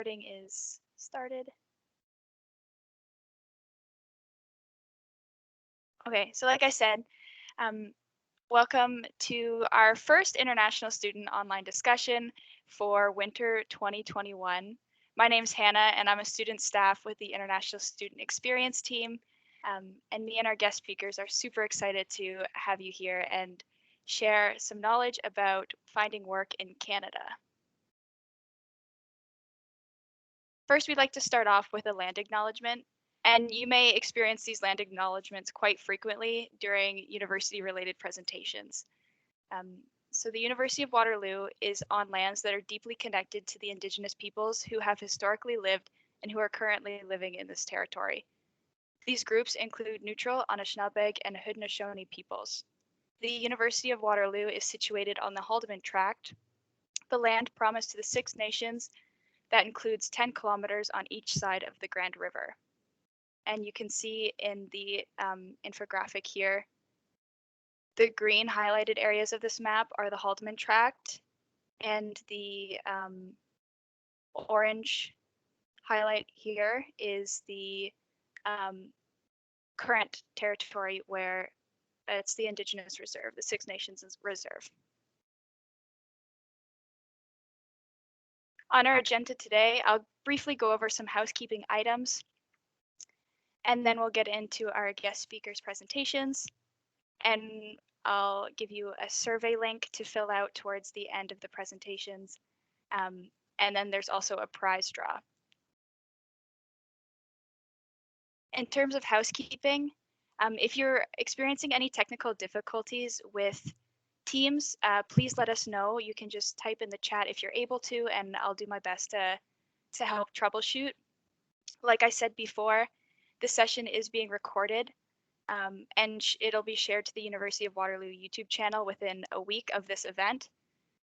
Recording is started. Okay, so like I said, welcome to our first international student online discussion for winter 2021. My name's Hannah, and I'm a student staff with the International Student Experience team. And me and our guest speakers are super excited to have you here and share some knowledge about finding work in Canada. First, we'd like to start off with a land acknowledgement, and you may experience these land acknowledgements quite frequently during university-related presentations. So the University of Waterloo is on lands that are deeply connected to the Indigenous peoples who have historically lived and who are currently living in this territory. These groups include neutral Anishinaabeg and Haudenosaunee peoples. The University of Waterloo is situated on the Haldimand Tract, the land promised to the Six Nations that includes 10 kilometers on each side of the Grand River. And you can see in the infographic here, the green highlighted areas of this map are the Haldimand Tract, and the orange highlight here is the current territory where it's the Indigenous Reserve, the Six Nations Reserve. On our agenda today, I'll briefly go over some housekeeping items, and then we'll get into our guest speakers' presentations, and I'll give you a survey link to fill out towards the end of the presentations, and then there's also a prize draw. In terms of housekeeping, if you're experiencing any technical difficulties with Teams, please let us know. You can just type in the chat if you're able to, and I'll do my best to help troubleshoot. Like I said before, this session is being recorded, and it'll be shared to the University of Waterloo YouTube channel within a week of this event.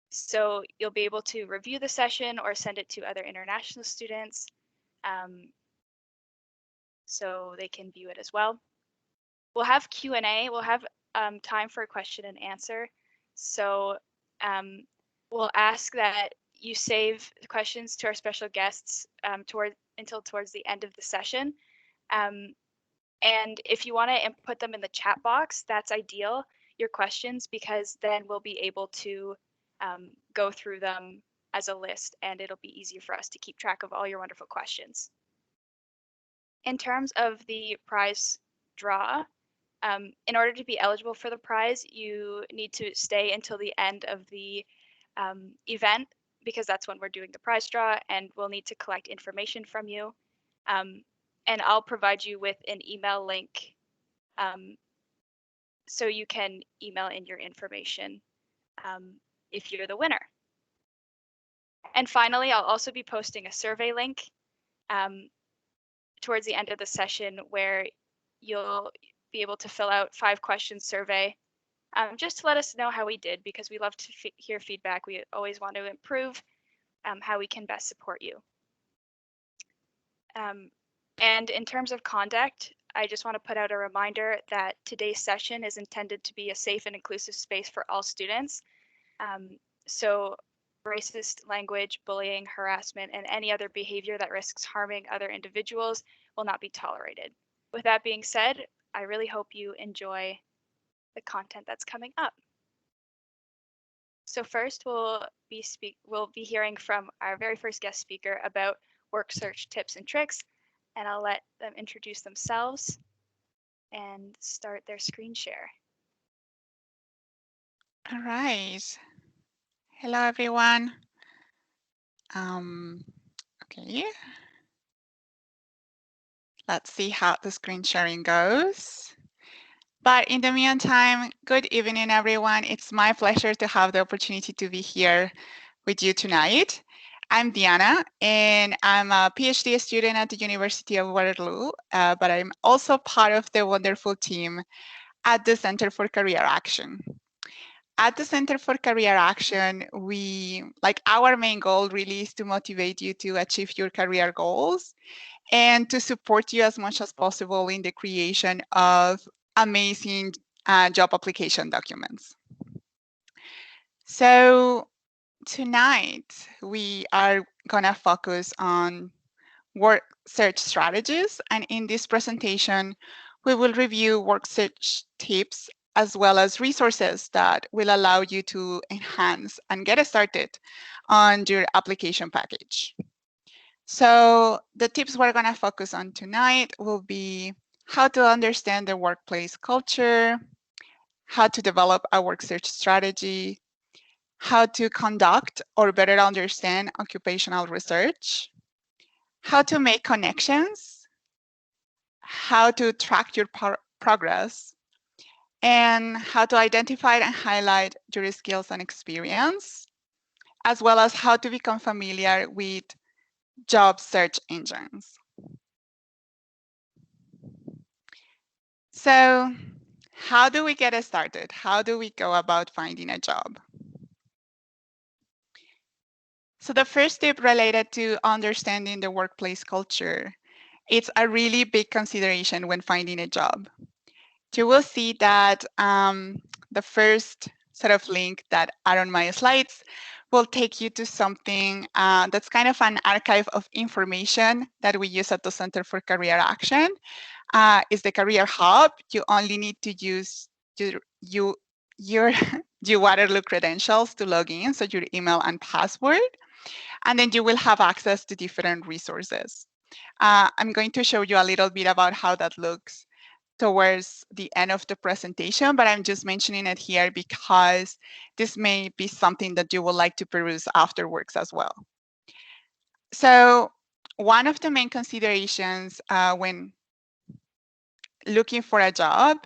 So you'll be able to review the session or send it to other international students so they can view it as well. We'll have Q&A. We'll have time for a question and answer. So we'll ask that you save questions to our special guests until towards the end of the session. And if you want to input them in the chat box, that's ideal, your questions, because then we'll be able to go through them as a list, and it'll be easier for us to keep track of all your wonderful questions. In terms of the prize draw, in order to be eligible for the prize, you need to stay until the end of the event, because that's when we're doing the prize draw, and we'll need to collect information from you. And I'll provide you with an email link so you can email in your information if you're the winner. And finally, I'll also be posting a survey link towards the end of the session where you'll be able to fill out 5-question survey just to let us know how we did, because we love to hear feedback. We always want to improve how we can best support you. And in terms of conduct, I just want to put out a reminder that today's session is intended to be a safe and inclusive space for all students. So racist language, bullying, harassment, and any other behavior that risks harming other individuals will not be tolerated. With that being said, I really hope you enjoy the content that's coming up. So first, we'll be hearing from our very first guest speaker about work search tips and tricks, and I'll let them introduce themselves and start their screen share. All right. Hello, everyone. Okay. Let's see how the screen sharing goes. But in the meantime, good evening, everyone. It's my pleasure to have the opportunity to be here with you tonight. I'm Diana, and I'm a PhD student at the University of Waterloo, but I'm also part of the wonderful team at the Center for Career Action. At the Center for Career Action, our main goal really is to motivate you to achieve your career goals and to support you as much as possible in the creation of amazing job application documents. So tonight we are gonna focus on work search strategies, and in this presentation, we will review work search tips as well as resources that will allow you to enhance and get started on your application package. So the tips we're gonna focus on tonight will be how to understand the workplace culture, how to develop a work search strategy, how to conduct or better understand occupational research, how to make connections, how to track your progress, and how to identify and highlight your skills and experience, as well as how to become familiar with job search engines. So, how do we get started? How do we go about finding a job? So the first tip related to understanding the workplace culture, it's a really big consideration when finding a job. You will see that the first sort of link that are on my slides will take you to something that's kind of an archive of information that we use at the Center for Career Action. Is the Career Hub. You only need to use your your Waterloo credentials to log in, so your email and password, and then you will have access to different resources. I'm going to show you a little bit about how that looks towards the end of the presentation, but I'm just mentioning it here because this may be something that you would like to peruse afterwards as well. So one of the main considerations when looking for a job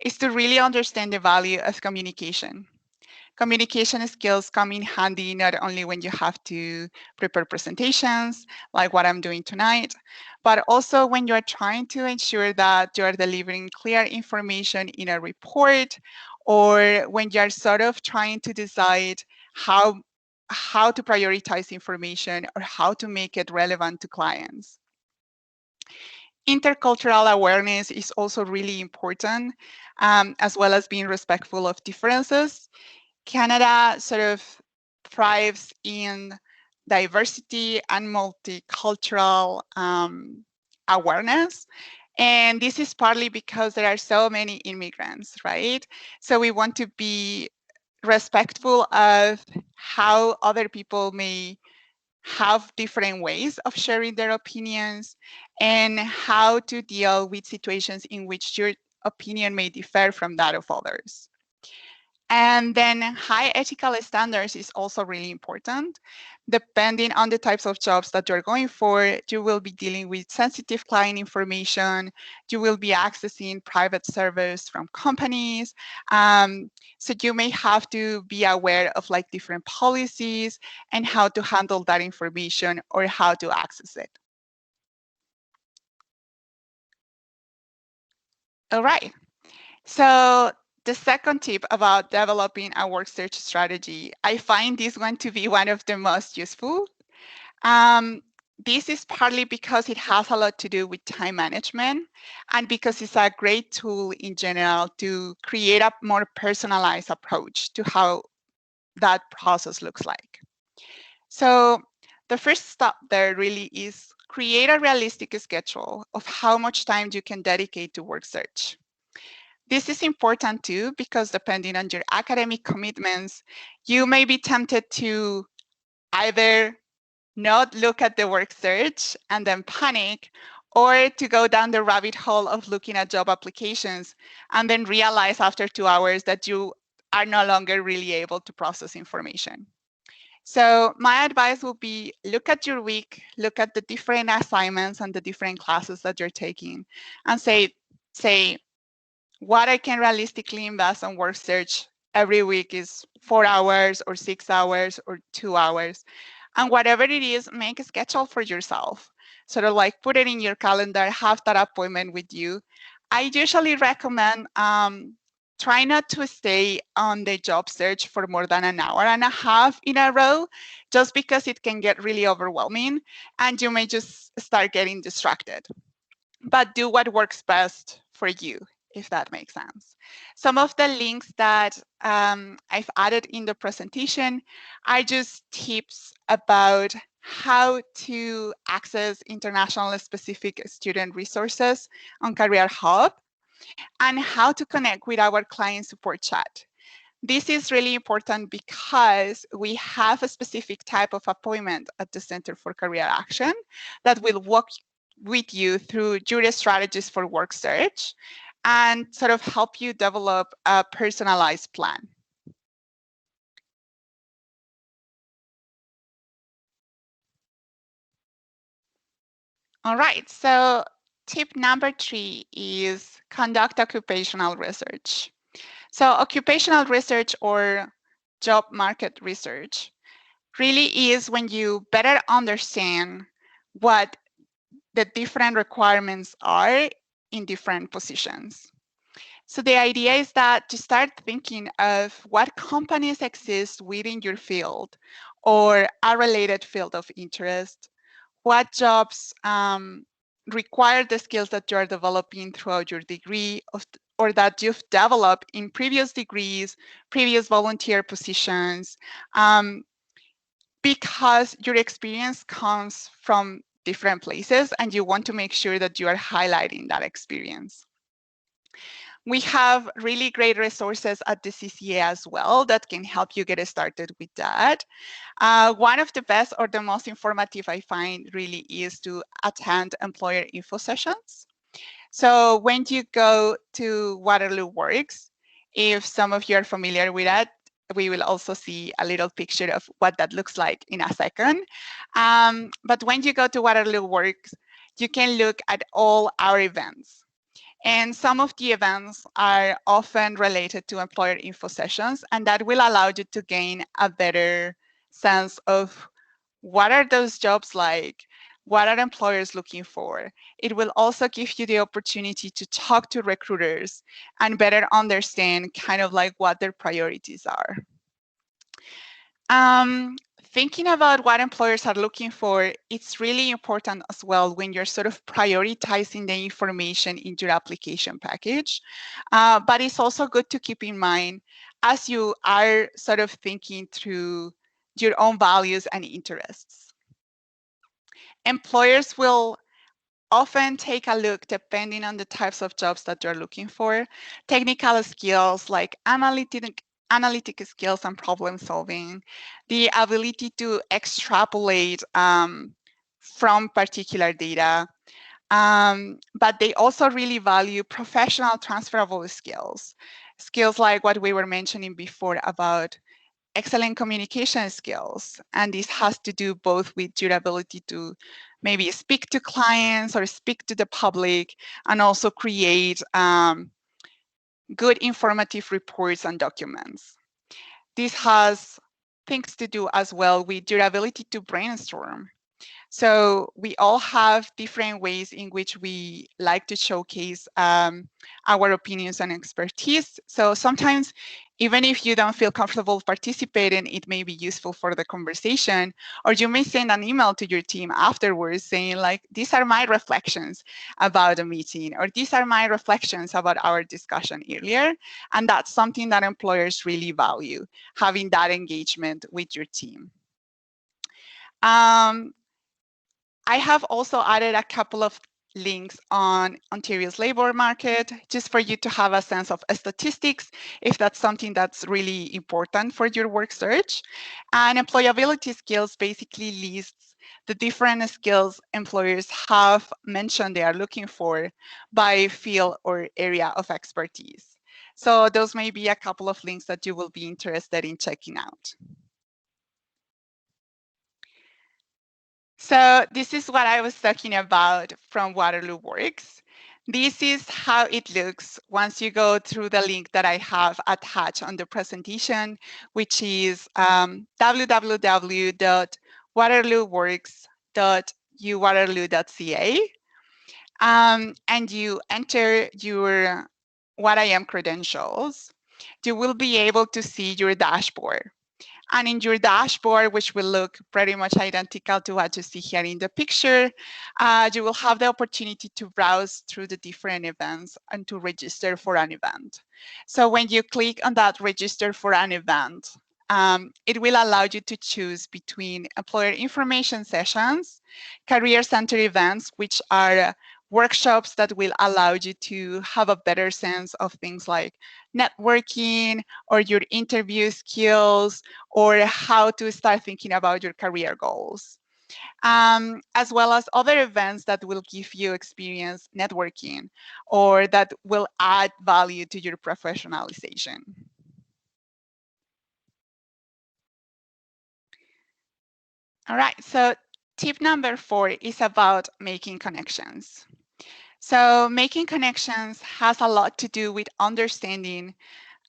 is to really understand the value of communication. Communication skills come in handy not only when you have to prepare presentations, like what I'm doing tonight, but also when you're trying to ensure that you're delivering clear information in a report, or when you're sort of trying to decide how to prioritize information or how to make it relevant to clients. Intercultural awareness is also really important, as well as being respectful of differences. Canada sort of thrives in diversity and multicultural awareness. And this is partly because there are so many immigrants, right? So we want to be respectful of how other people may have different ways of sharing their opinions and how to deal with situations in which your opinion may differ from that of others. And then high ethical standards is also really important. Depending on the types of jobs that you're going for, you will be dealing with sensitive client information. You will be accessing private servers from companies. So you may have to be aware of like different policies and how to handle that information or how to access it. All right. So the second tip about developing a work search strategy, I find this one to be one of the most useful. This is partly because it has a lot to do with time management and because it's a great tool in general to create a more personalized approach to how that process looks like. So the first step there really is create a realistic schedule of how much time you can dedicate to work search. This is important too, because depending on your academic commitments, you may be tempted to either not look at the work search and then panic, or to go down the rabbit hole of looking at job applications and then realize after 2 hours that you are no longer really able to process information. So my advice will be look at your week, look at the different assignments and the different classes that you're taking, and say, what I can realistically invest on work search every week is 4 hours or 6 hours or 2 hours. And whatever it is, make a schedule for yourself. Sort of like put it in your calendar, have that appointment with you. I usually recommend try not to stay on the job search for more than an hour and a half in a row, just because it can get really overwhelming and you may just start getting distracted. But do what works best for you. if that makes sense. Some of the links that I've added in the presentation are just tips about how to access international specific student resources on Career Hub and how to connect with our client support chat. This is really important because we have a specific type of appointment at the Center for Career Action that will walk with you through your strategies for work search and sort of help you develop a personalized plan. All right, so tip number 3 is conduct occupational research. So occupational research or job market research really is when you better understand what the different requirements are in different positions. So the idea is that to start thinking of what companies exist within your field or a related field of interest, what jobs require the skills that you are developing throughout your degree or that you've developed in previous degrees, previous volunteer positions, because your experience comes from different places and you want to make sure that you are highlighting that experience. We have really great resources at the CCA as well that can help you get started with that. One of the best or the most informative I find really is to attend employer info sessions. So when you go to Waterloo Works, if some of you are familiar with that, we will also see a little picture of what that looks like in a second. But when you go to Waterloo Works, you can look at all our events. And some of the events are often related to employer info sessions, and that will allow you to gain a better sense of what are those jobs like? What are employers looking for? It will also give you the opportunity to talk to recruiters and better understand kind of like what their priorities are. Thinking about what employers are looking for, it's really important as well when you're sort of prioritizing the information in your application package. But it's also good to keep in mind as you are sort of thinking through your own values and interests. Employers will often take a look depending on the types of jobs that you're looking for. Technical skills like analytic skills and problem solving, the ability to extrapolate from particular data. But they also really value professional transferable skills. Skills like what we were mentioning before about excellent communication skills. And this has to do both with your ability to maybe speak to clients or speak to the public and also create good informative reports and documents. This has things to do as well with your ability to brainstorm. So we all have different ways in which we like to showcase our opinions and expertise. So sometimes, even if you don't feel comfortable participating, it may be useful for the conversation, or you may send an email to your team afterwards saying like, these are my reflections about the meeting, or these are my reflections about our discussion earlier. And that's something that employers really value, having that engagement with your team. I have also added a couple of links on Ontario's labor market, just for you to have a sense of statistics, if that's something that's really important for your work search. And employability skills basically lists the different skills employers have mentioned they are looking for by field or area of expertise. So those may be a couple of links that you will be interested in checking out. So this is what I was talking about from Waterloo Works. This is how it looks once you go through the link that I have attached on the presentation, which is www.waterlooworks.uwaterloo.ca. And you enter your What I Am credentials. You will be able to see your dashboard. And in your dashboard, which will look pretty much identical to what you see here in the picture, you will have the opportunity to browse through the different events and to register for an event. So when you click on that register for an event, it will allow you to choose between employer information sessions, career center events, which are workshops that will allow you to have a better sense of things like networking or your interview skills or how to start thinking about your career goals, as well as other events that will give you experience networking or that will add value to your professionalization. All right, so tip number 4 is about making connections. So making connections has a lot to do with understanding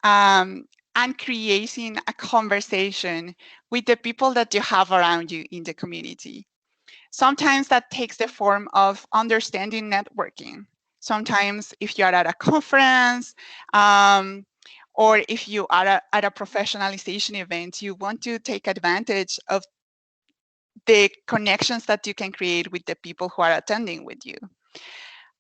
and creating a conversation with the people that you have around you in the community. Sometimes that takes the form of understanding networking. Sometimes if you are at a conference or if you are at a professionalization event, you want to take advantage of the connections that you can create with the people who are attending with you.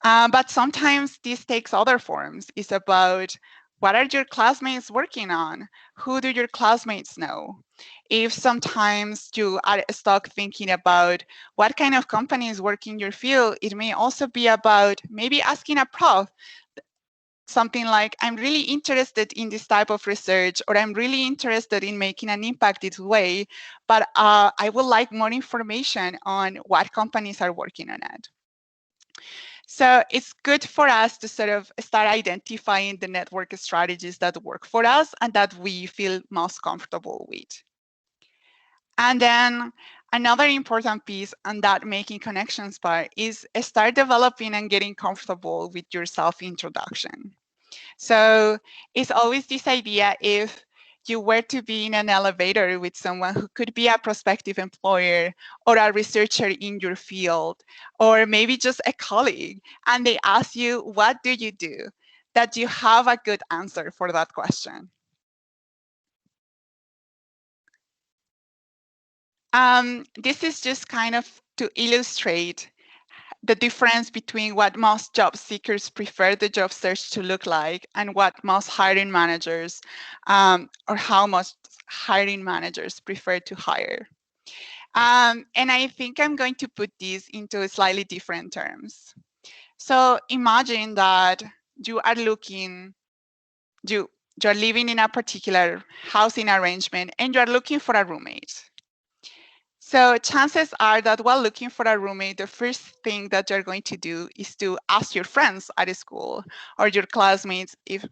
But sometimes this takes other forms. It's about what are your classmates working on? Who do your classmates know? If sometimes you are stuck thinking about what kind of companies work in your field, it may also be about maybe asking a prof something like, I'm really interested in this type of research, or I'm really interested in making an impact this way, but I would like more information on what companies are working on it. So it's good for us to sort of start identifying the network strategies that work for us and that we feel most comfortable with. And then another important piece on that making connections part is start developing and getting comfortable with your self-introduction. So it's always this idea, if you were to be in an elevator with someone who could be a prospective employer or a researcher in your field, or maybe just a colleague, and they ask you, what do you do? That you have a good answer for that question. This is just kind of to illustrate the difference between what most job seekers prefer the job search to look like and what most hiring managers or how most hiring managers prefer to hire. And I think I'm going to put these into slightly different terms. So imagine that you are looking, you're living in a particular housing arrangement and you're looking for a roommate. So chances are that while looking for a roommate, the first thing that you're going to do is to ask your friends at school or your classmates if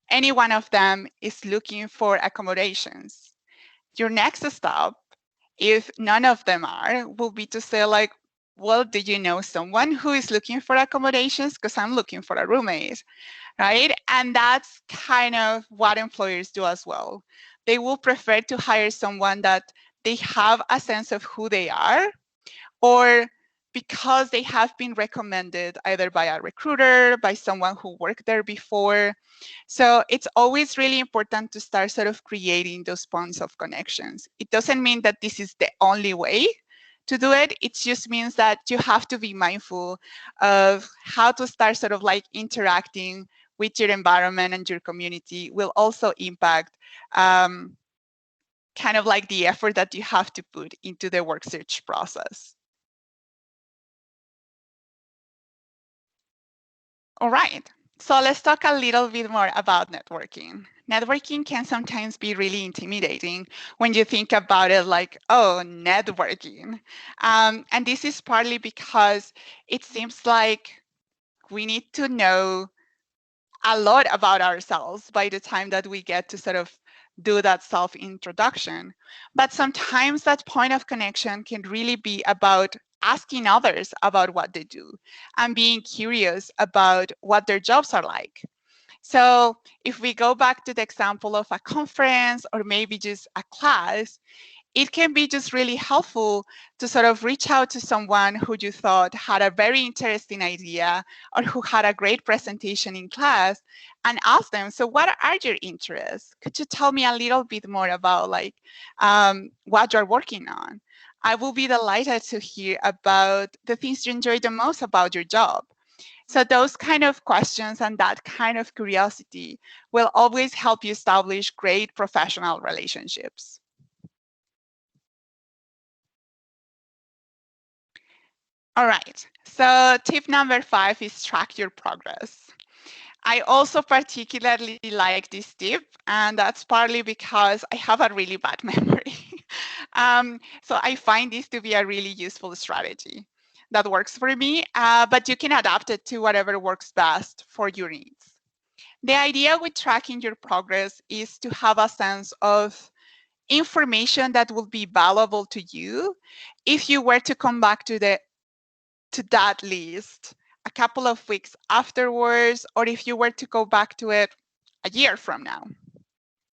any one of them is looking for accommodations. Your next step, if none of them are, will be to say like, well, do you know someone who is looking for accommodations? Because I'm looking for a roommate, right? And that's kind of what employers do as well. They will prefer to hire someone that they have a sense of who they are, or because they have been recommended either by a recruiter, by someone who worked there before. So it's always really important to start sort of creating those points of connections. It doesn't mean that this is the only way to do it. It just means that you have to be mindful of how to start sort of like interacting with your environment, and your community will also impact kind of like the effort that you have to put into the work search process. All right, so let's talk a little bit more about networking. Networking can sometimes be really intimidating when you think about it like, oh, networking. And this is partly because it seems like we need to know a lot about ourselves by the time that we get to sort of do that self-introduction. But sometimes that point of connection can really be about asking others about what they do and being curious about what their jobs are like. So if we go back to the example of a conference or maybe just a class, it can be just really helpful to sort of reach out to someone who you thought had a very interesting idea or who had a great presentation in class and ask them, so what are your interests? Could you tell me a little bit more about like what you're working on? I will be delighted to hear about the things you enjoy the most about your job. So those kind of questions and that kind of curiosity will always help you establish great professional relationships. All right, so tip number 5 is track your progress. I also particularly like this tip, and that's partly because I have a really bad memory. So I find this to be a really useful strategy that works for me, but you can adapt it to whatever works best for your needs. The idea with tracking your progress is to have a sense of information that will be valuable to you if you were to come back to that list a couple of weeks afterwards, or if you were to go back to it a year from now.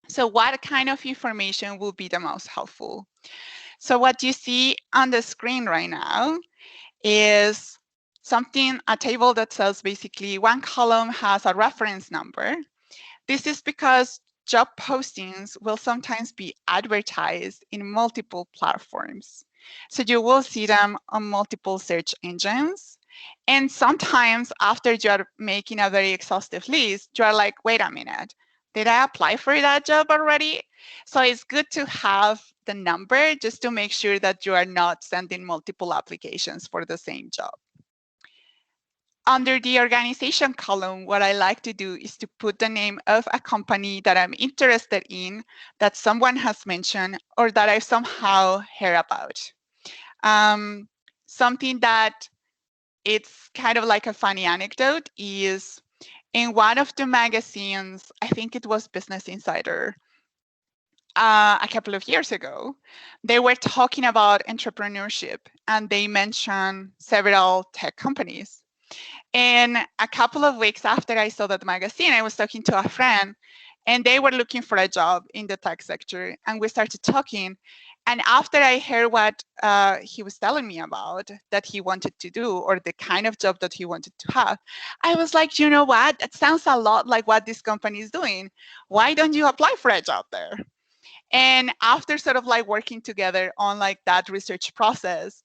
So what kind of information will be the most helpful? So what you see on the screen right now is a table that says basically one column has a reference number. This is because job postings will sometimes be advertised in multiple platforms. So you will see them on multiple search engines. And sometimes after you're making a very exhaustive list, you're like, wait a minute, did I apply for that job already? So it's good to have the number just to make sure that you are not sending multiple applications for the same job. Under the organization column, what I like to do is to put the name of a company that I'm interested in, that someone has mentioned, or that I've somehow heard about. Something that it's kind of like a funny anecdote is in one of the magazines, I think it was Business Insider, a couple of years ago, they were talking about entrepreneurship and they mentioned several tech companies. And a couple of weeks after I saw that magazine, I was talking to a friend and they were looking for a job in the tech sector. And we started talking. And after I heard what he was telling me about that he wanted to do or the kind of job that he wanted to have, I was like, you know what? That sounds a lot like what this company is doing. Why don't you apply for a job there? And after sort of like working together on like that research process,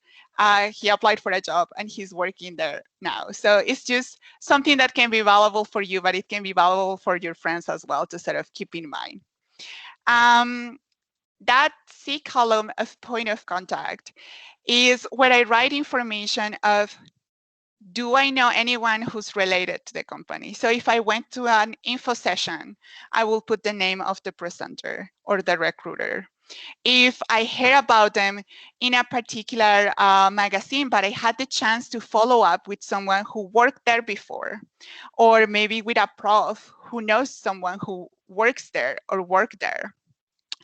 he applied for a job and he's working there now. So it's just something that can be valuable for you, but it can be valuable for your friends as well to sort of keep in mind. That C column of point of contact is where I write information of, do I know anyone who's related to the company? So if I went to an info session, I will put the name of the presenter or the recruiter. If I hear about them in a particular magazine, but I had the chance to follow up with someone who worked there before, or maybe with a prof who knows someone who works there or worked there.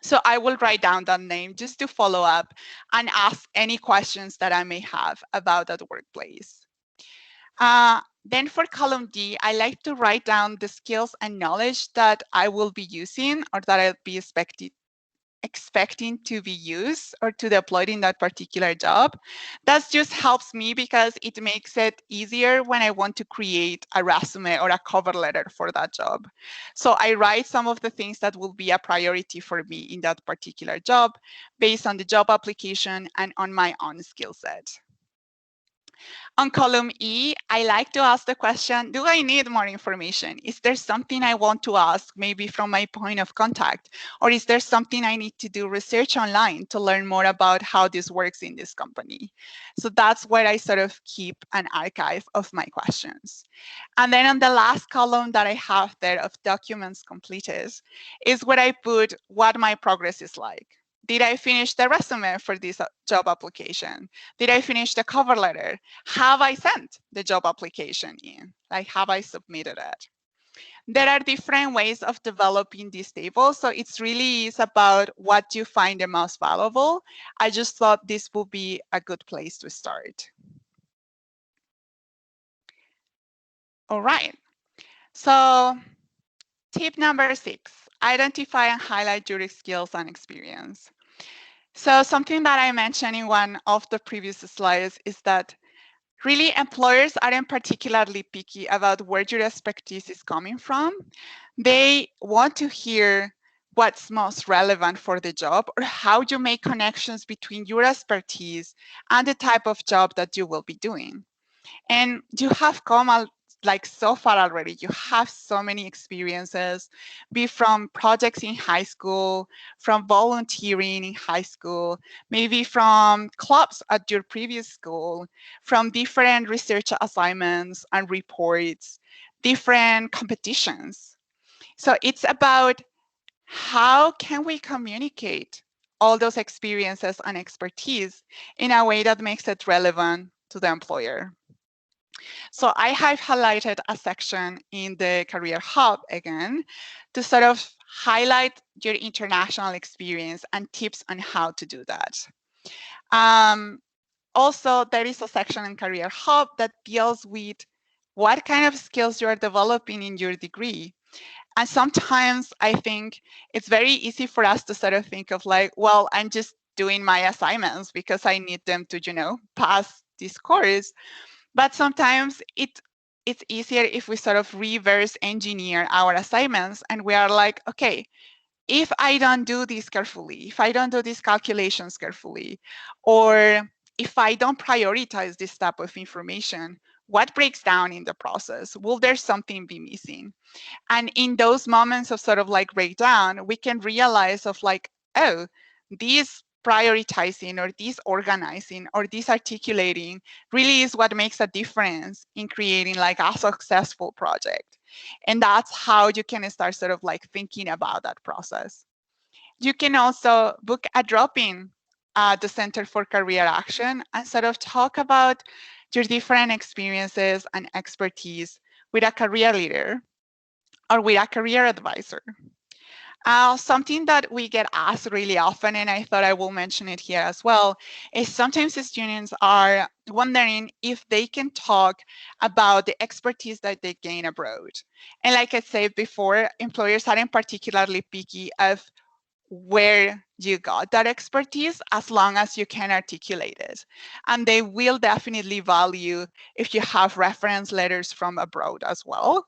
So I will write down that name just to follow up and ask any questions that I may have about that workplace. Then for column D, I like to write down the skills and knowledge that I will be using or that I'll be expecting to be used or to deployed in that particular job. That just helps me because it makes it easier when I want to create a resume or a cover letter for that job. So I write some of the things that will be a priority for me in that particular job based on the job application and on my own skill set. On column E, I like to ask the question, do I need more information? Is there something I want to ask, maybe from my point of contact? Or is there something I need to do research online to learn more about how this works in this company? So that's where I sort of keep an archive of my questions. And then on the last column that I have there of documents completed is where I put what my progress is like. Did I finish the resume for this job application? Did I finish the cover letter? Have I sent the job application in? Like, have I submitted it? There are different ways of developing this table. So it's really is about what you find the most valuable. I just thought this would be a good place to start. All right. So tip number 6, identify and highlight your skills and experience. So something that I mentioned in one of the previous slides is that really employers aren't particularly picky about where your expertise is coming from. They want to hear what's most relevant for the job or how you make connections between your expertise and the type of job that you will be doing. And you have come like so far already. You have so many experiences, be from projects in high school, from volunteering in high school, maybe from clubs at your previous school, from different research assignments and reports, different competitions. So it's about how can we communicate all those experiences and expertise in a way that makes it relevant to the employer. So I have highlighted a section in the Career Hub again to sort of highlight your international experience and tips on how to do that. Also, there is a section in Career Hub that deals with what kind of skills you are developing in your degree. And sometimes I think it's very easy for us to sort of think of like, well, I'm just doing my assignments because I need them to, pass this course. But sometimes it's easier if we sort of reverse engineer our assignments and we are like, okay, if I don't do this carefully, if I don't do these calculations carefully, or if I don't prioritize this type of information, what breaks down in the process? Will there something be missing? And in those moments of sort of like breakdown, we can realize of like, oh, these prioritizing or this organizing or this articulating really is what makes a difference in creating like a successful project. And that's how you can start sort of like thinking about that process. You can also book a drop-in at the Center for Career Action and sort of talk about your different experiences and expertise with a career leader or with a career advisor. Something that we get asked really often, and I thought I will mention it here as well, is sometimes the students are wondering if they can talk about the expertise that they gain abroad. And like I said before, employers aren't particularly picky of where you got that expertise as long as you can articulate it. And they will definitely value if you have reference letters from abroad as well.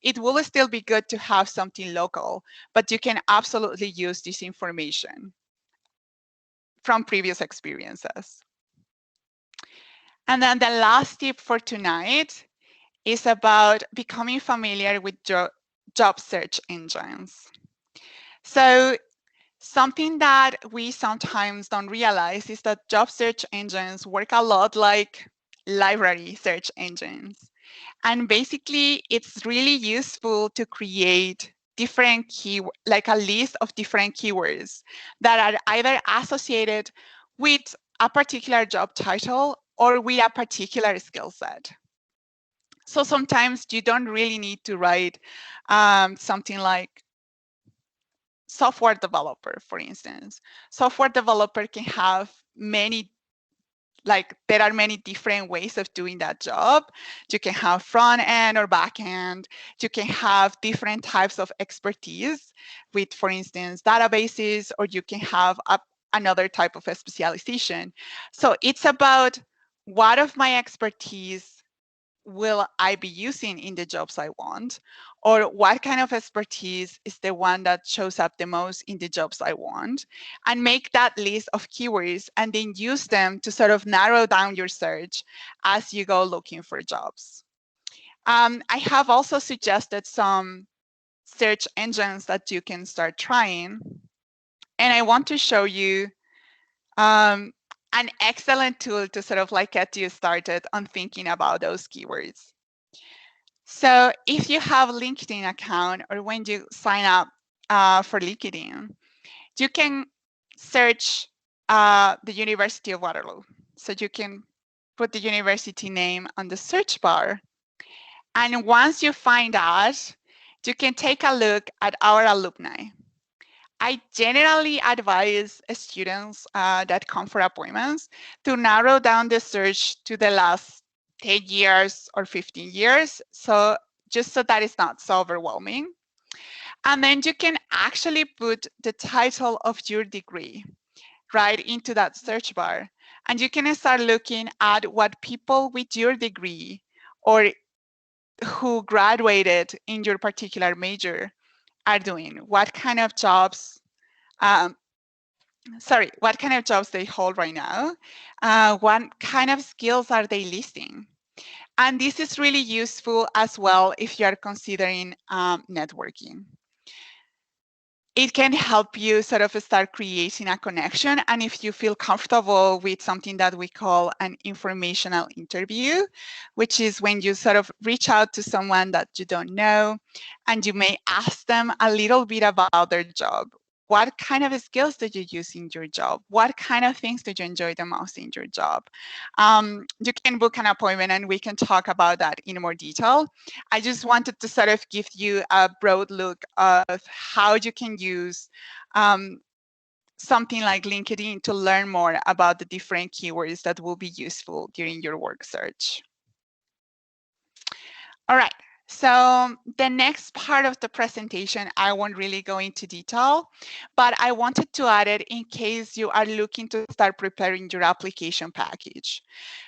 It will still be good to have something local, but you can absolutely use this information from previous experiences. And then the last tip for tonight is about becoming familiar with job search engines. So something that we sometimes don't realize is that job search engines work a lot like library search engines. And basically, it's really useful to create different like a list of different keywords that are either associated with a particular job title or with a particular skill set. So sometimes you don't really need to write something like software developer, for instance. Software developer can have many, like there are many different ways of doing that job. You can have front end or back end. You can have different types of expertise with, for instance, databases, or you can have another type of a specialization. So it's about what of my expertise will I be using in the jobs I want? Or what kind of expertise is the one that shows up the most in the jobs I want? And make that list of keywords and then use them to sort of narrow down your search as you go looking for jobs. I have also suggested some search engines that you can start trying. And I want to show you an excellent tool to sort of like get you started on thinking about those keywords. So if you have LinkedIn account or when you sign up for LinkedIn, you can search the University of Waterloo. So you can put the university name on the search bar. And once you find that, you can take a look at our alumni. I generally advise students that come for appointments to narrow down the search to the last 10 years or 15 years. So just so that it's not so overwhelming. And then you can actually put the title of your degree. right into that search bar. And you can start looking at what people with your degree or who graduated in your particular major are doing, what kind of jobs, what kind of jobs they hold right now, what kind of skills are they listing. And this is really useful as well if you are considering networking. It can help you sort of start creating a connection. And if you feel comfortable with something that we call an informational interview, which is when you sort of reach out to someone that you don't know, and you may ask them a little bit about their job. What kind of skills do you use in your job? What kind of things do you enjoy the most in your job? You can book an appointment and we can talk about that in more detail. I just wanted to sort of give you a broad look of how you can use something like LinkedIn to learn more about the different keywords that will be useful during your work search. All right, so the next part of the presentation, I won't really go into detail, but I wanted to add it in case you are looking to start preparing your application package.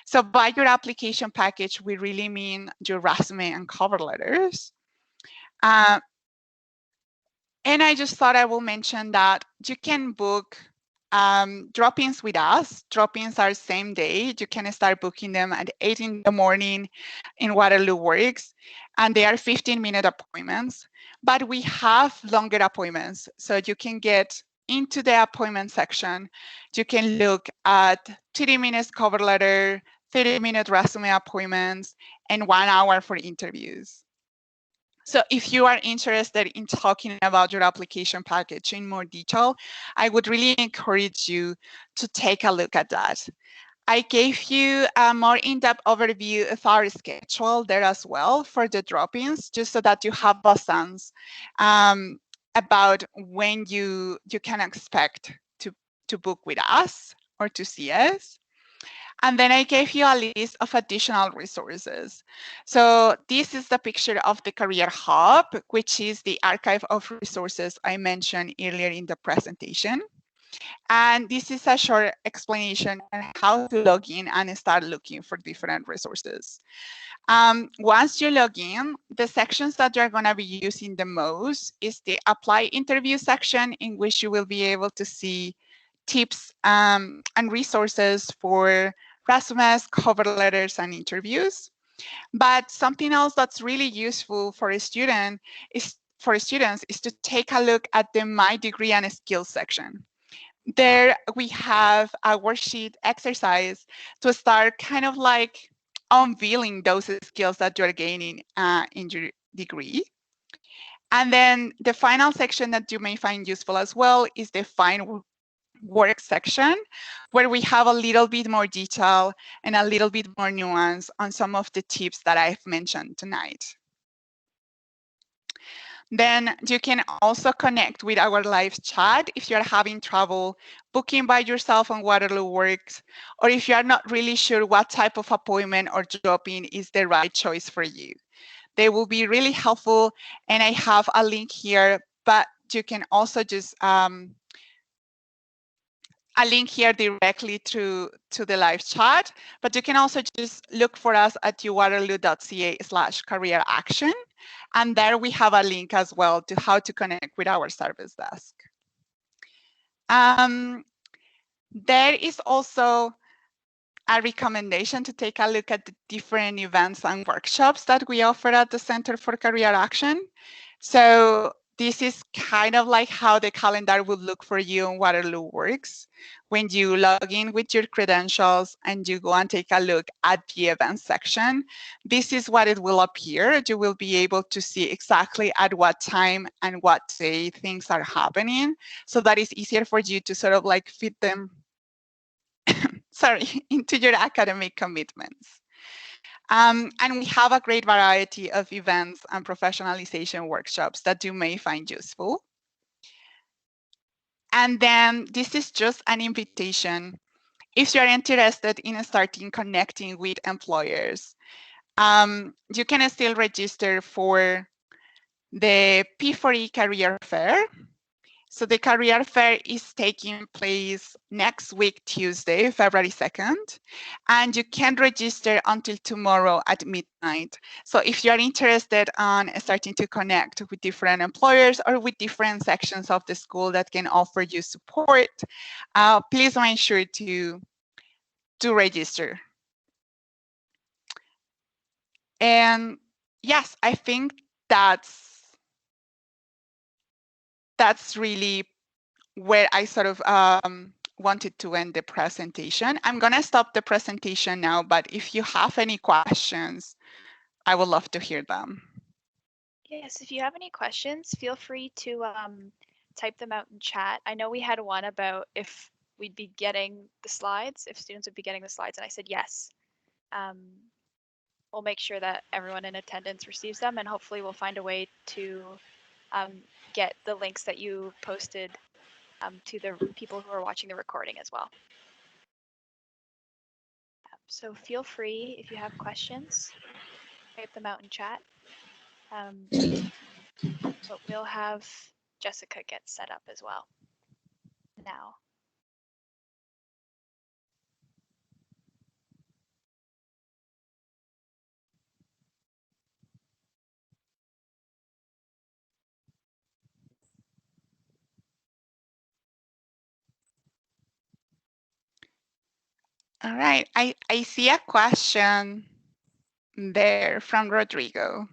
So by your application package, we really mean your resume and cover letters. And I just thought I will mention that you can book drop-ins with us. Drop-ins are same day. You can start booking them at 8 in the morning in Waterloo Works, and they are 15-minute appointments. But we have longer appointments, so you can get into the appointment section. You can look at 30 minutes cover letter, 30-minute resume appointments, and 1 hour for interviews. So if you are interested in talking about your application package in more detail, I would really encourage you to take a look at that. I gave you a more in-depth overview of our schedule there as well for the drop-ins, just so that you have a sense about when you can expect to book with us or to see us. And then I gave you a list of additional resources. So this is the picture of the Career Hub, which is the archive of resources I mentioned earlier in the presentation. And this is a short explanation on how to log in and start looking for different resources. Once you log in, the sections that you're going to be using the most is the Apply Interview section, in which you will be able to see tips and resources for resumes, cover letters, and interviews. But something else that's really useful for students is to take a look at the My Degree and Skills section. There we have a worksheet exercise to start kind of like unveiling those skills that you're gaining in your degree. And then the final section that you may find useful as well is the Find Work section, where we have a little bit more detail and a little bit more nuance on some of the tips that I've mentioned tonight. Then you can also connect with our live chat if you're having trouble booking by yourself on Waterloo Works, or if you're not really sure what type of appointment or drop-in is the right choice for you. They will be really helpful, and I have a link here, but you can also just a link here directly to the live chat, but you can also just look for us at uwaterloo.ca/career action. And there we have a link as well to how to connect with our service desk. There is also a recommendation to take a look at the different events and workshops that we offer at the Center for Career Action. So this is kind of like how the calendar would look for you on Waterloo Works. When you log in with your credentials and you go and take a look at the events section, this is what it will appear. You will be able to see exactly at what time and what day things are happening. So that is easier for you to sort of like fit them into your academic commitments. And we have a great variety of events and professionalization workshops that you may find useful. And then this is just an invitation. If you're interested in starting connecting with employers, you can still register for the P4E Career Fair. So the career fair is taking place next week, Tuesday, February 2nd, and you can register until tomorrow at midnight. So if you're interested on starting to connect with different employers or with different sections of the school that can offer you support, please make sure to register. And yes, I think that's really where I sort of wanted to end the presentation. I'm going to stop the presentation now, but if you have any questions, I would love to hear them. Yes, if you have any questions, feel free to type them out in chat. I know we had one about if we'd be getting the slides, if students would be getting the slides, and I said yes. We'll make sure that everyone in attendance receives them, and hopefully we'll find a way to get the links that you posted to the people who are watching the recording as well. So feel free, if you have questions, type them out in chat. But we'll have Jessica get set up as well now. All right, I see a question there from Rodrigo.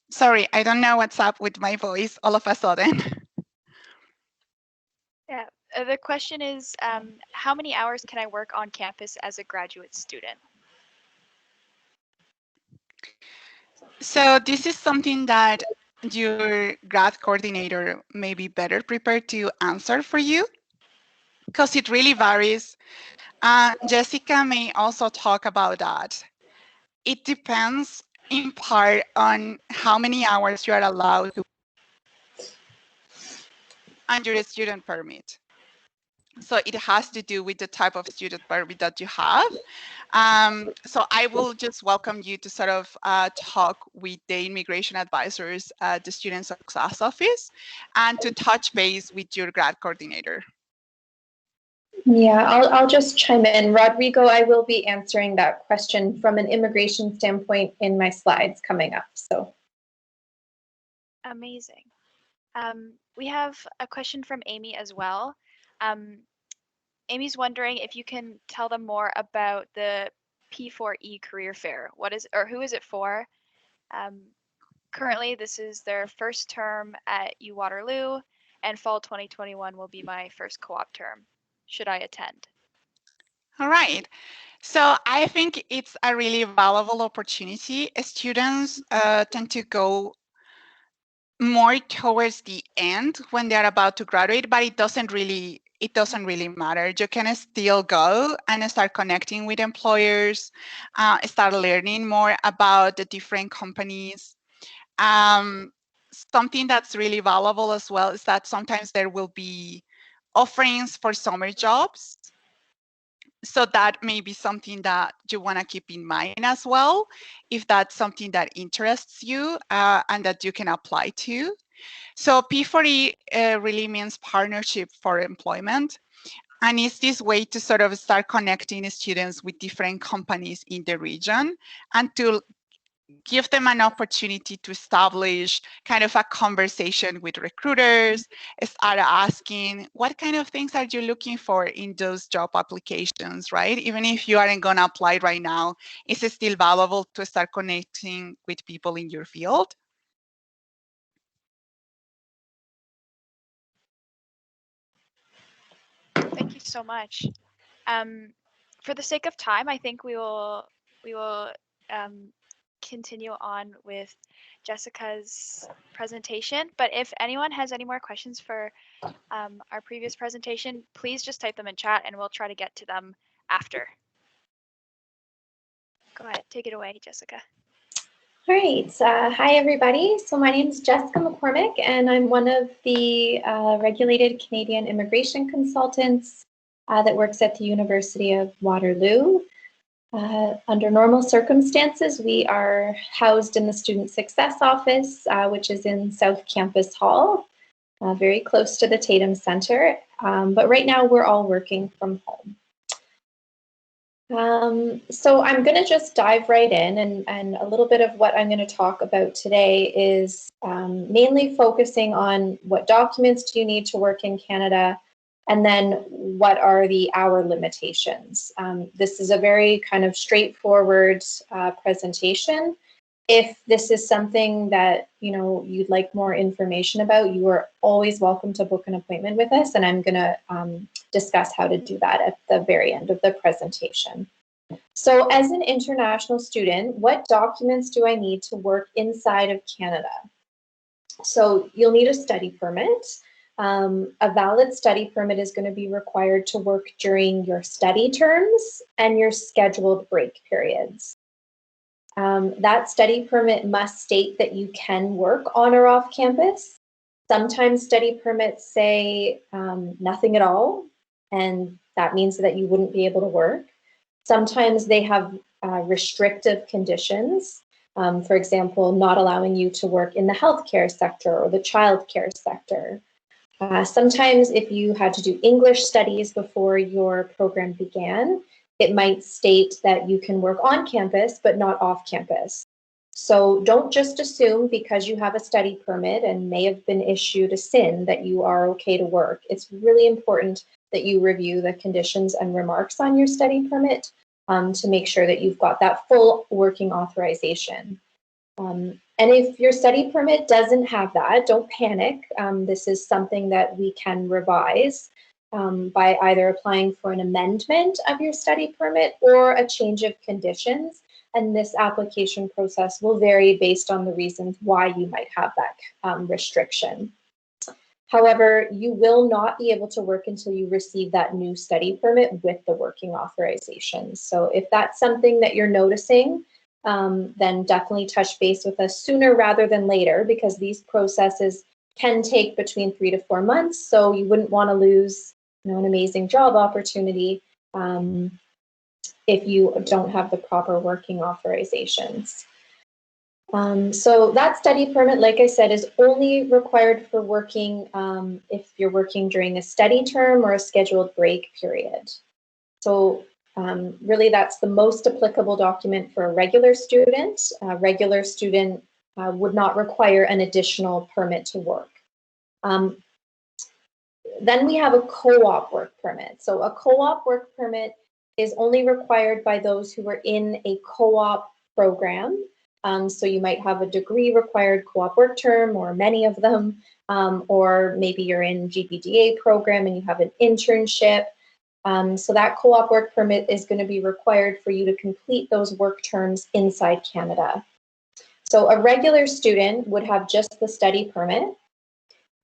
Sorry, I don't know what's up with my voice all of a sudden. Yeah, the question is, how many hours can I work on campus as a graduate student? So this is something that your grad coordinator may be better prepared to answer for you, because it really varies. Jessica may also talk about that. It depends in part on how many hours you are allowed to on your student permit. So it has to do with the type of student permit that you have. So I will just welcome you to sort of talk with the immigration advisors at the Student Success Office and to touch base with your grad coordinator. Yeah, I'll just chime in. Rodrigo, I will be answering that question from an immigration standpoint in my slides coming up. So amazing. We have a question from Amy as well. Amy's wondering if you can tell them more about the P4E career fair. What is, or who is it for? Currently, this is their first term at U Waterloo, and fall 2021 will be my first co-op term. Should I attend? All right. So I think it's a really valuable opportunity. Students tend to go more towards the end when they're about to graduate, but it doesn't really matter. You can still go and start connecting with employers, start learning more about the different companies. Something that's really valuable as well is that sometimes there will be offerings for summer jobs. So that may be something that you want to keep in mind as well, if that's something that interests you and that you can apply to. So P4E really means Partnership for Employment. And it's this way to sort of start connecting students with different companies in the region and to give them an opportunity to establish kind of a conversation with recruiters, start asking what kind of things are you looking for in those job applications, right? Even if you aren't going to apply right now, it's still valuable to start connecting with people in your field. Thank you so much. For the sake of time, I think we will continue on with Jessica's presentation. But if anyone has any more questions for our previous presentation, please just type them in chat and we'll try to get to them after. Go ahead, take it away, Jessica. all right. Hi, everybody. So my name is Jessica McMormick, and I'm one of the regulated Canadian immigration consultants that works at the University of Waterloo. Under normal circumstances, we are housed in the Student Success Office, which is in South Campus Hall, very close to the Tatum Center. But right now, we're all working from home. So I'm going to just dive right in, and a little bit of what I'm going to talk about today is mainly focusing on what documents do you need to work in Canada, and then what are the hour limitations. This is a very kind of straightforward presentation. If this is something that you'd like more information about, you are always welcome to book an appointment with us, and I'm going to discuss how to do that at the very end of the presentation. So as an international student, what documents do I need to work inside of Canada? So you'll need a study permit. A valid study permit is going to be required to work during your study terms and your scheduled break periods. That study permit must state that you can work on or off campus. Sometimes study permits say nothing at all, and that means that you wouldn't be able to work. Sometimes they have restrictive conditions. For example, not allowing you to work in the healthcare sector or the childcare sector. Sometimes if you had to do English studies before your program began, it might state that you can work on campus, but not off campus. So don't just assume because you have a study permit and may have been issued a SIN that you are okay to work. It's really important that you review the conditions and remarks on your study permit to make sure that you've got that full working authorization. And if your study permit doesn't have that, don't panic. This is something that we can revise by either applying for an amendment of your study permit or a change of conditions. And this application process will vary based on the reasons why you might have that restriction. However, you will not be able to work until you receive that new study permit with the working authorization. So if that's something that you're noticing, then definitely touch base with us sooner rather than later, because these processes can take between 3 to 4 months. So you wouldn't want to lose an amazing job opportunity if you don't have the proper working authorizations. So that study permit, like I said, is only required for working if you're working during a study term or a scheduled break period. So really that's the most applicable document for a regular student. A regular student would not require an additional permit to work. Then we have a co-op work permit. So a co-op work permit is only required by those who are in a co-op program. So you might have a degree required co-op work term, or many of them, or maybe you're in GPDA program and you have an internship. So that co-op work permit is going to be required for you to complete those work terms inside Canada. So a regular student would have just the study permit,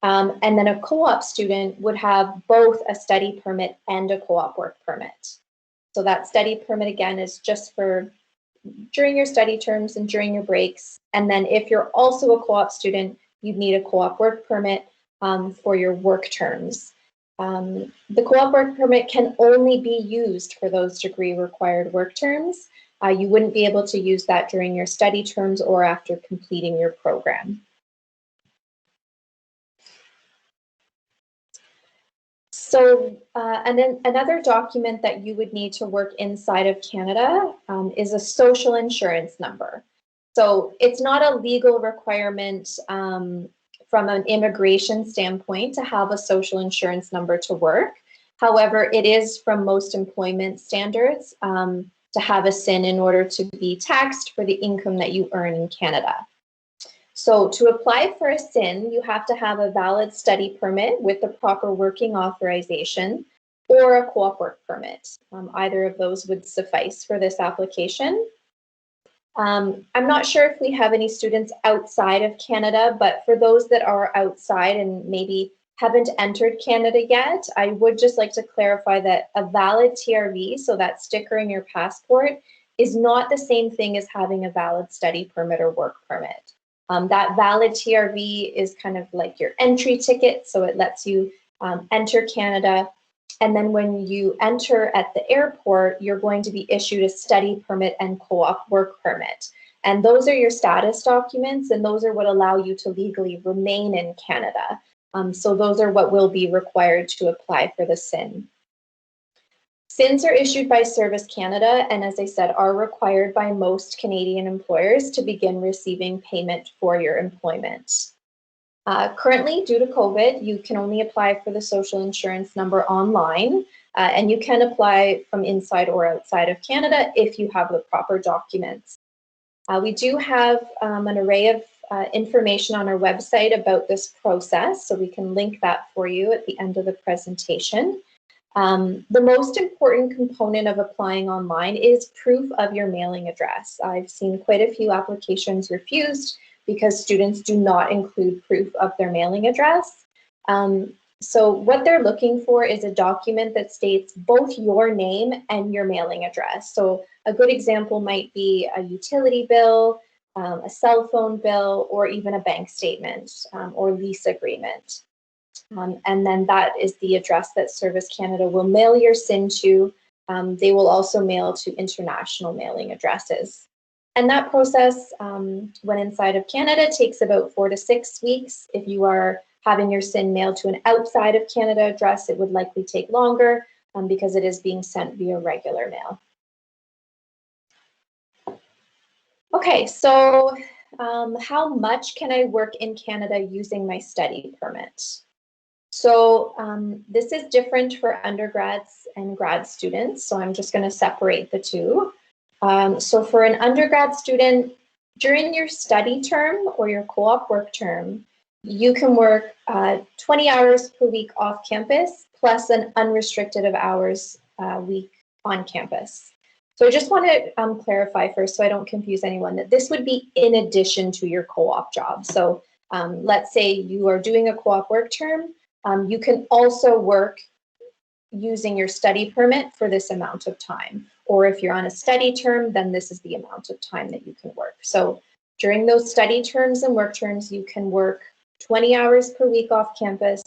and then a co-op student would have both a study permit and a co-op work permit. So that study permit, again, is just for during your study terms and during your breaks. And then if you're also a co-op student, you'd need a co-op work permit for your work terms. The co-op work permit can only be used for those degree required work terms. You wouldn't be able to use that during your study terms or after completing your program. So, and then another document that you would need to work inside of Canada is a social insurance number. So it's not a legal requirement from an immigration standpoint to have a social insurance number to work. However, it is from most employment standards to have a SIN in order to be taxed for the income that you earn in Canada. So to apply for a SIN, you have to have a valid study permit with the proper working authorization or a co-op work permit. Either of those would suffice for this application. I'm not sure if we have any students outside of Canada, but for those that are outside and maybe haven't entered Canada yet, I would just like to clarify that a valid TRV, so that sticker in your passport, is not the same thing as having a valid study permit or work permit. That valid TRV is kind of like your entry ticket, so it lets you enter Canada And then when you enter at the airport, you're going to be issued a study permit and co-op work permit. And those are your status documents, and those are what allow you to legally remain in Canada. So those are what will be required to apply for the SIN. SINs are issued by Service Canada, and as I said, are required by most Canadian employers to begin receiving payment for your employment. Currently, due to COVID, you can only apply for the social insurance number online, and you can apply from inside or outside of Canada if you have the proper documents. We do have an array of information on our website about this process, so we can link that for you at the end of the presentation. The most important component of applying online is proof of your mailing address. I've seen quite a few applications refused because students do not include proof of their mailing address. So what they're looking for is a document that states both your name and your mailing address. So a good example might be a utility bill, a cell phone bill, or even a bank statement or lease agreement. And then that is the address that Service Canada will mail your SIN to. They will also mail to international mailing addresses. And that process, when inside of Canada, takes about 4 to 6 weeks. If you are having your SIN mailed to an outside of Canada address, it would likely take longer because it is being sent via regular mail. Okay, so how much can I work in Canada using my study permit? So this is different for undergrads and grad students, so I'm just going to separate the two. So for an undergrad student, during your study term or your co-op work term, you can work 20 hours per week off campus plus an unrestricted of hours a week on campus. So I just want to clarify first so I don't confuse anyone that this would be in addition to your co-op job. So let's say you are doing a co-op work term, you can also work using your study permit for this amount of time. Or if you're on a study term, then this is the amount of time that you can work. So during those study terms and work terms, you can work 20 hours per week off campus,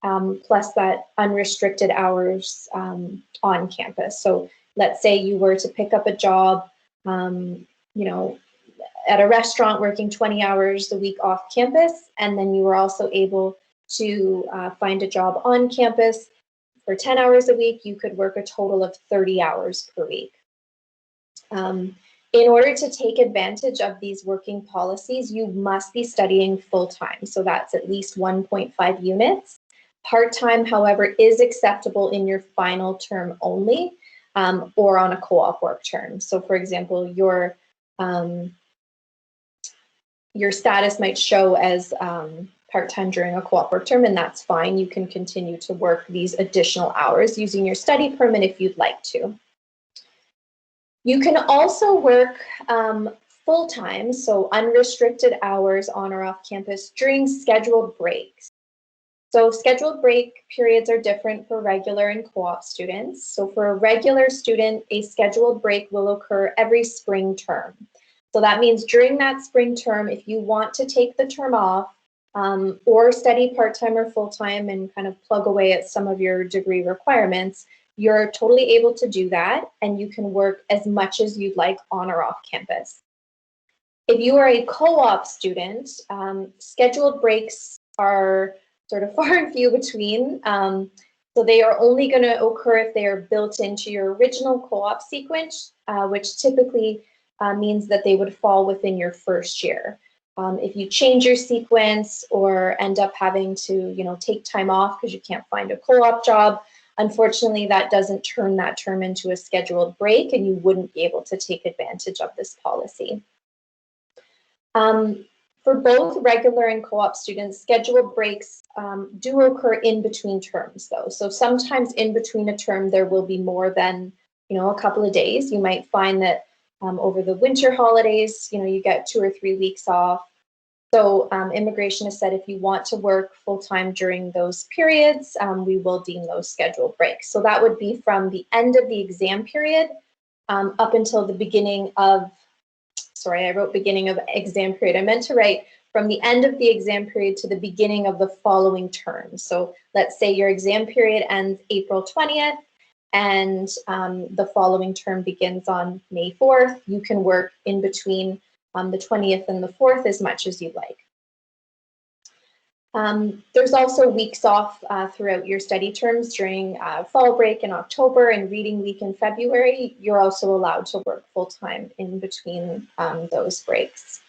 plus that unrestricted hours on campus. So let's say you were to pick up a job, at a restaurant working 20 hours a week off campus, and then you were also able to find a job on campus for 10 hours a week, you could work a total of 30 hours per week. In order to take advantage of these working policies, you must be studying full-time. So that's at least 1.5 units. Part-time, however, is acceptable in your final term only or on a co-op work term. So for example, your status might show as part-time during a co-op work term, and that's fine. You can continue to work these additional hours using your study permit if you'd like to. You can also work full-time, so unrestricted hours on or off campus during scheduled breaks. So scheduled break periods are different for regular and co-op students. So for a regular student, a scheduled break will occur every spring term. So that means during that spring term, if you want to take the term off or study part-time or full-time and kind of plug away at some of your degree requirements, you're totally able to do that, and you can work as much as you'd like on or off campus. If you are a co-op student, scheduled breaks are sort of far and few between. So they are only going to occur if they are built into your original co-op sequence, which typically means that they would fall within your first year. If you change your sequence or end up having to, take time off because you can't find a co-op job, unfortunately, that doesn't turn that term into a scheduled break, and you wouldn't be able to take advantage of this policy. For both regular and co-op students, scheduled breaks do occur in between terms, though. So sometimes in between a term, there will be more than, a couple of days. You might find that over the winter holidays, you get 2 or 3 weeks off. So immigration has said if you want to work full-time during those periods, we will deem those scheduled breaks. So that would be from the end of the exam period up until the beginning of, sorry, I wrote beginning of exam period. I meant to write from the end of the exam period to the beginning of the following term. So let's say your exam period ends April 20th and the following term begins on May 4th. You can work in between the 20th and the 4th as much as you like. There's also weeks off throughout your study terms during fall break in October and reading week in February. You're also allowed to work full-time in between those breaks.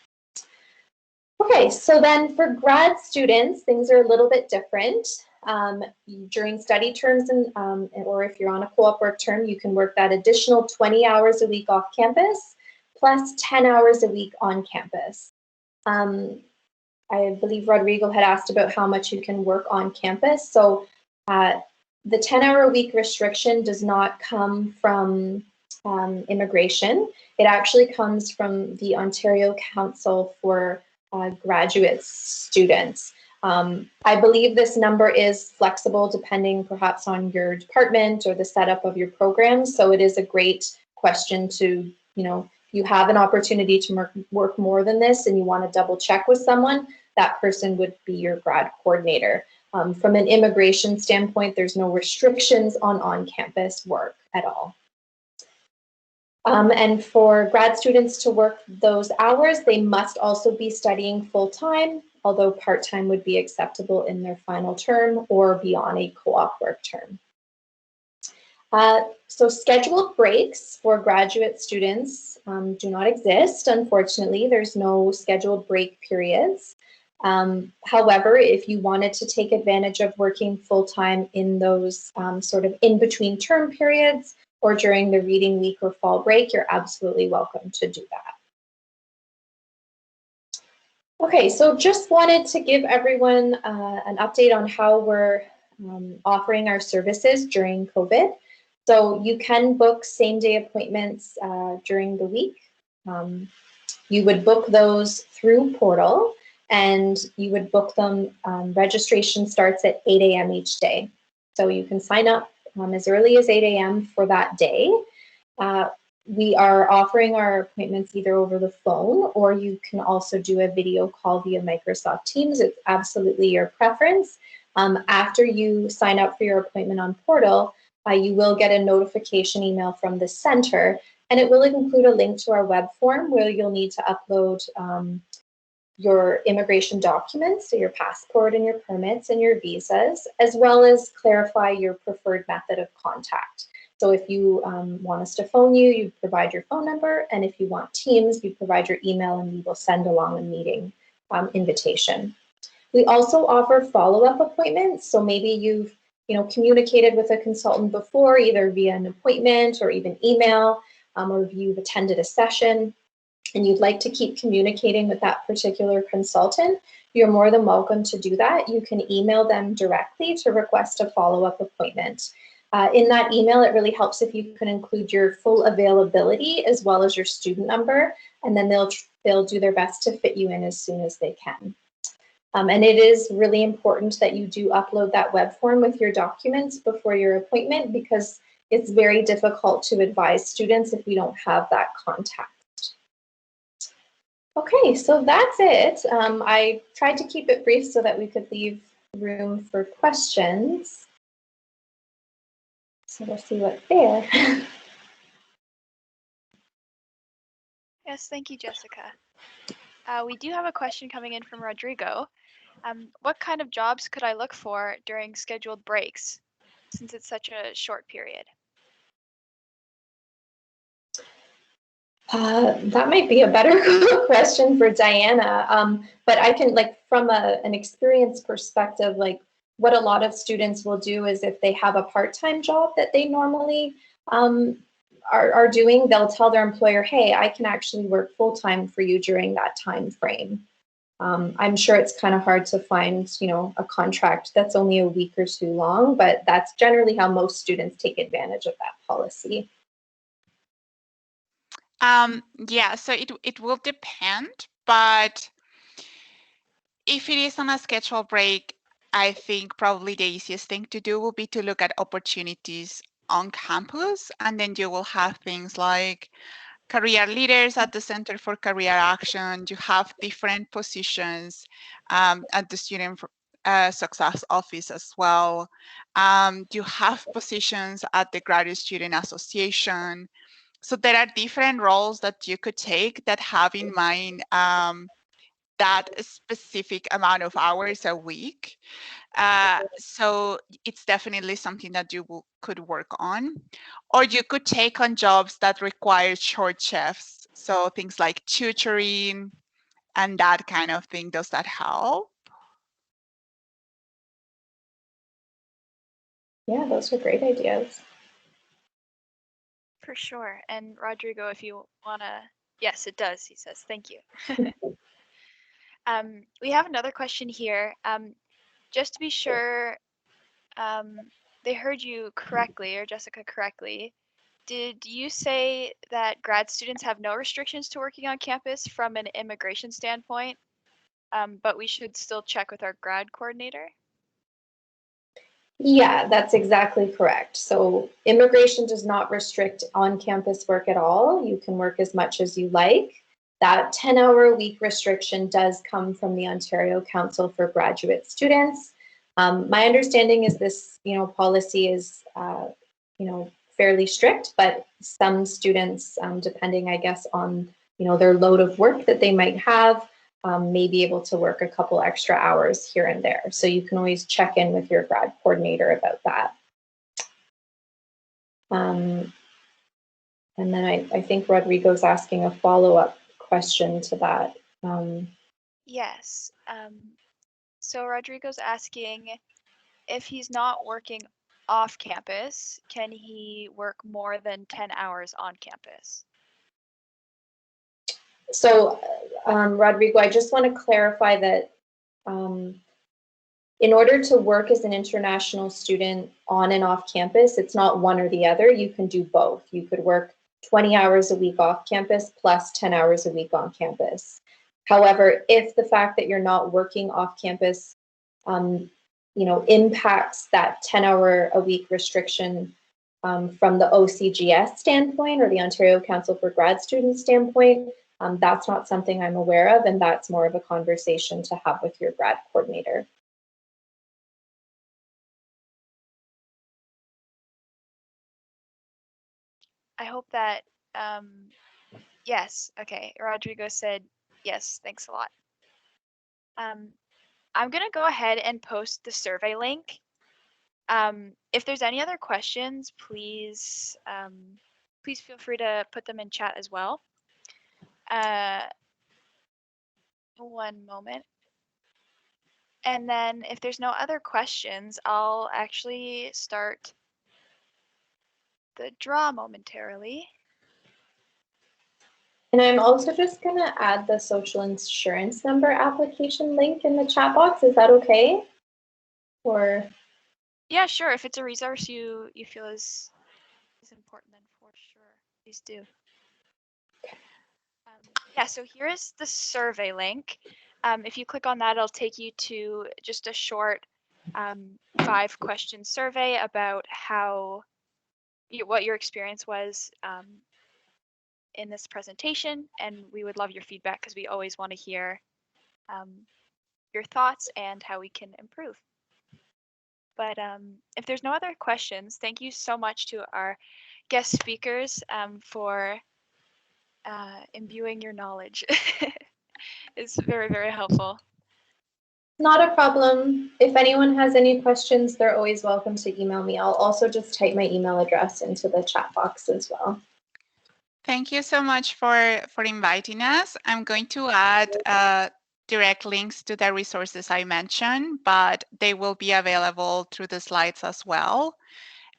Okay, so then for grad students, things are a little bit different. During study terms or if you're on a co-op work term, you can work that additional 20 hours a week off campus plus 10 hours a week on campus. I believe Rodrigo had asked about how much you can work on campus. So the 10-hour-a-week restriction does not come from immigration. It actually comes from the Ontario Council for Graduate Students. I believe this number is flexible depending perhaps on your department or the setup of your program. So it is a great question to, if you have an opportunity to work more than this and you want to double check with someone, that person would be your grad coordinator. From an immigration standpoint, there's no restrictions on on-campus work at all. And for grad students to work those hours, they must also be studying full-time, although part-time would be acceptable in their final term or be on a co-op work term. So scheduled breaks for graduate students do not exist. Unfortunately, there's no scheduled break periods. However, if you wanted to take advantage of working full-time in those sort of in-between term periods or during the reading week or fall break, you're absolutely welcome to do that. Okay, so just wanted to give everyone an update on how we're offering our services during COVID. So you can book same-day appointments during the week. You would book those through Portal, and you would book them, registration starts at 8 a.m. each day. So you can sign up as early as 8 a.m. for that day. We are offering our appointments either over the phone, or you can also do a video call via Microsoft Teams. It's absolutely your preference. After you sign up for your appointment on Portal, you will get a notification email from the center, and it will include a link to our web form where you'll need to upload your immigration documents, so your passport and your permits and your visas, as well as clarify your preferred method of contact. So if you want us to phone you, you provide your phone number, and if you want Teams, you provide your email and we will send along a meeting invitation. We also offer follow-up appointments, so maybe you've communicated with a consultant before, either via an appointment or even email, or you've attended a session, and you'd like to keep communicating with that particular consultant, you're more than welcome to do that. You can email them directly to request a follow-up appointment. In that email, it really helps if you can include your full availability as well as your student number, and then they'll do their best to fit you in as soon as they can. And it is really important that you do upload that web form with your documents before your appointment, because it's very difficult to advise students if we don't have that contact. Okay, so that's it. I tried to keep it brief so that we could leave room for questions. So we'll see what's there. Yes, thank you, Jessica. We do have a question coming in from Rodrigo. What kind of jobs could I look for during scheduled breaks, since it's such a short period? That might be a better question for Diana, but I can, from an experience perspective, what a lot of students will do is if they have a part-time job that they normally are doing, they'll tell their employer, hey, I can actually work full-time for you during that time frame. I'm sure it's kind of hard to find, a contract that's only a week or two long, but that's generally how most students take advantage of that policy. Yeah, so it will depend, but if it is on a scheduled break, I think probably the easiest thing to do will be to look at opportunities on campus, and then you will have things like career leaders at the Center for Career Action. You have different positions at the Student Success Office as well. You have positions at the Graduate Student Association. So there are different roles that you could take that have in mind that specific amount of hours a week. So it's definitely something that you could work on. Or you could take on jobs that require short shifts. So things like tutoring and that kind of thing. Does that help? Yeah, those are great ideas. For sure. And Rodrigo, if you want to, yes, it does, he says. Thank you. We have another question here. Just to be sure they heard you correctly, or Jessica correctly, did you say that grad students have no restrictions to working on campus from an immigration standpoint, but we should still check with our grad coordinator? Yeah, that's exactly correct. So immigration does not restrict on-campus work at all. You can work as much as you like. That 10-hour-a-week restriction does come from the Ontario Council for Graduate Students. My understanding is this, policy is, fairly strict, but some students, depending, I guess, on, their load of work that they might have, may be able to work a couple extra hours here and there. So you can always check in with your grad coordinator about that. And then I think Rodrigo's asking a follow-up question to that. Yes. So Rodrigo's asking if he's not working off campus, can he work more than 10 hours on campus? So, Rodrigo, I just want to clarify that in order to work as an international student on and off campus, it's not one or the other. You can do both. You could work 20 hours a week off campus plus 10 hours a week on campus. However, if the fact that you're not working off campus, impacts that 10-hour-a-week restriction from the OCGS standpoint or the Ontario Council for Grad Students standpoint, that's not something I'm aware of, and that's more of a conversation to have with your grad coordinator. I hope that, yes, okay. Rodrigo said, yes, thanks a lot. I'm gonna go ahead and post the survey link. If there's any other questions, please feel free to put them in chat as well. One moment. And then if there's no other questions, I'll actually start the draw momentarily. And I'm also just going to add the social insurance number application link in the chat box. Is that okay? Or yeah, sure. If it's a resource you feel is important, then for sure, please do. Yeah, so here is the survey link. If you click on that, it'll take you to just a short 5-question survey about what your experience was in this presentation, and we would love your feedback because we always want to hear your thoughts and how we can improve. But if there's no other questions, thank you so much to our guest speakers for imbuing your knowledge. It's very, very helpful. not a problem. If anyone has any questions, they're always welcome to email me. I'll also just type my email address into the chat box as well. Thank you so much for inviting us. I'm going to add direct links to the resources I mentioned, but they will be available through the slides as well.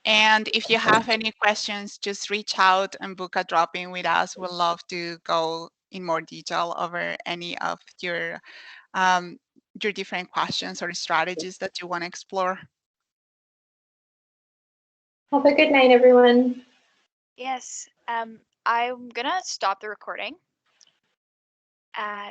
And if you have any questions, just reach out and book a drop-in with us. We'd love to go in more detail over any of your different questions or strategies that you want to explore. Have a good night, everyone. Yes, I'm gonna stop the recording at